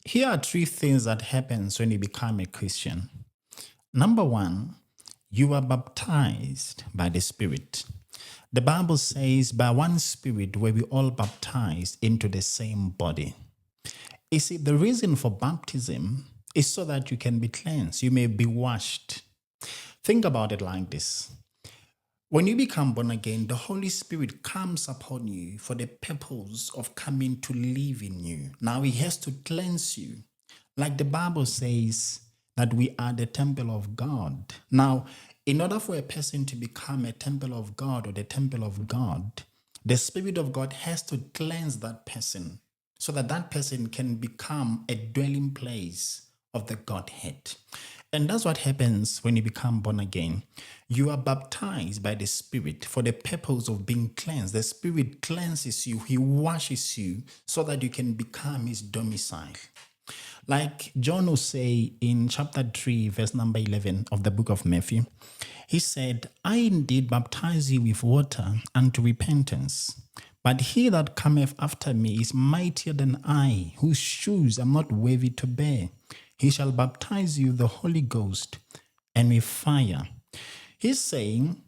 Here are three things that happens when you become a Christian. Number one, you are baptized by the Spirit. The Bible says, by one Spirit were we all baptized into the same body. You see, the reason for baptism is so that you can be cleansed, you may be washed. Think about it like this. When you become born again, the Holy Spirit comes upon you for the purpose of coming to live in you. Now he has to cleanse you. Like the Bible says that we are the temple of God. Now, in order for a person to become a temple of God or the temple of God, the Spirit of God has to cleanse that person so that that person can become a dwelling place of the Godhead. And that's what happens when you become born again. You are baptized by the Spirit for the purpose of being cleansed. The Spirit cleanses you, he washes you so that you can become his domicile. Like John will say in chapter 3, verse number 11 of the book of Matthew, he said, I indeed baptize you with water unto repentance. But he that cometh after me is mightier than I, whose shoes I'm not worthy to bear. He shall baptize you with the Holy Ghost and with fire. He's saying,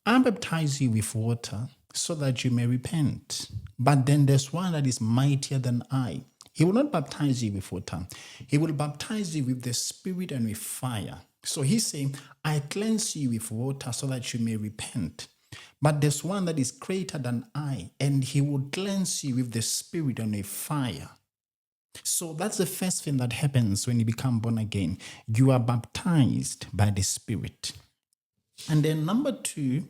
I baptize you with water so that you may repent. But then there's one that is mightier than I. He will not baptize you with water. He will baptize you with the Spirit and with fire. So he's saying, I cleanse you with water so that you may repent. But there's one that is greater than I, and he will cleanse you with the Spirit and with fire. So that's the first thing that happens when you become born again. You are baptized by the Spirit. And then number two,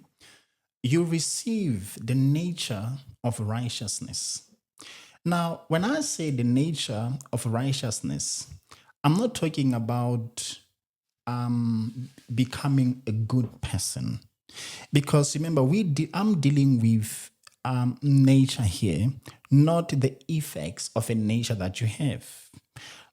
you receive the nature of righteousness. Now, when I say the nature of righteousness, I'm not talking about becoming a good person. Because remember, I'm dealing with nature here, not the effects of a nature that you have.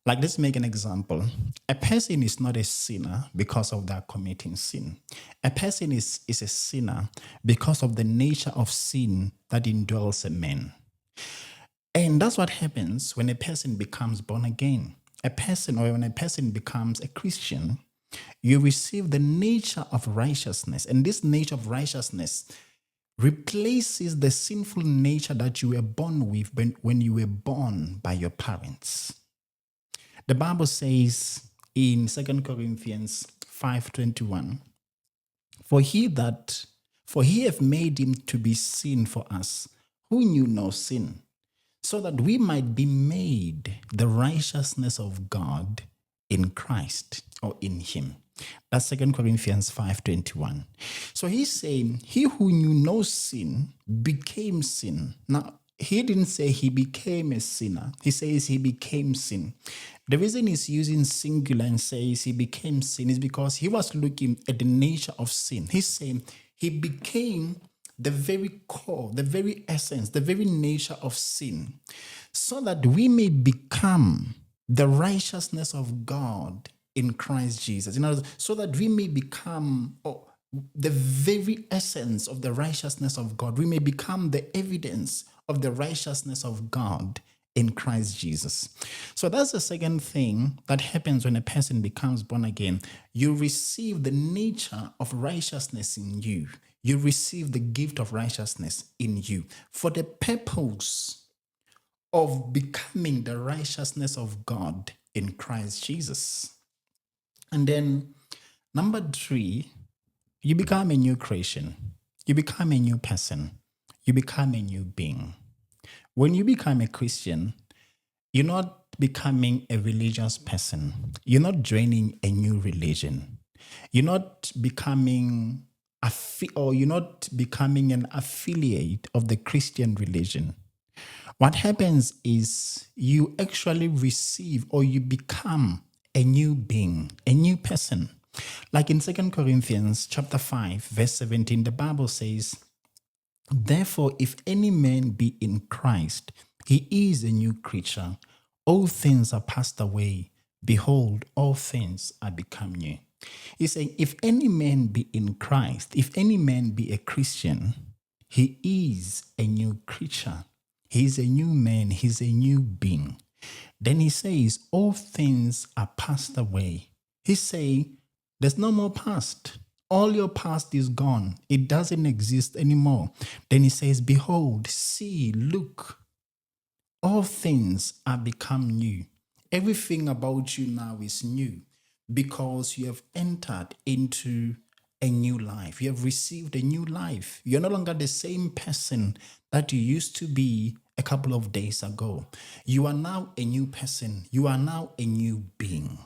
Like, let's make an example. A person is not a sinner because of their committing sin. A person is a sinner because of the nature of sin that indwells a man. And that's what happens when a person becomes born again. When a person becomes a Christian, you receive the nature of righteousness. And this nature of righteousness replaces the sinful nature that you were born with when you were born by your parents. The Bible says in 2 Corinthians 5:21, For he hath made him to be sin for us, who knew no sin, so that we might be made the righteousness of God in Christ, or in him. That's 2 Corinthians 5:21. So he's saying, he who knew no sin became sin. Now, he didn't say he became a sinner. He says he became sin. The reason he's using singular and says he became sin is because he was looking at the nature of sin. He's saying he became the very core, the very essence, the very nature of sin, so that we may become the righteousness of God in Christ Jesus. In other words, so that we may become the very essence of the righteousness of God. We may become the evidence of the righteousness of God in Christ Jesus. So that's the second thing that happens when a person becomes born again. You receive the nature of righteousness in you. You receive the gift of righteousness in you for the purpose of becoming the righteousness of God in Christ Jesus. And then number three, you become a new creation. You become a new person. You become a new being. When you become a Christian, you're not becoming a religious person. You're not joining a new religion. You're not becoming you're not becoming an affiliate of the Christian religion. What happens is you actually receive or you become a new being, a new person. Like in 2 Corinthians chapter 5, verse 17, the Bible says, Therefore, if any man be in Christ, he is a new creature. All things are passed away. Behold, all things are become new. He's saying, if any man be in Christ, if any man be a Christian, he is a new creature. He's a new man. He's a new being. Then he says, all things are passed away. He's saying, there's no more past. All your past is gone. It doesn't exist anymore. Then he says, behold, see, look, all things are become new. Everything about you now is new because you have entered into a new life. You have received a new life. You're no longer the same person that you used to be a couple of days ago. You are now a new person. You are now a new being.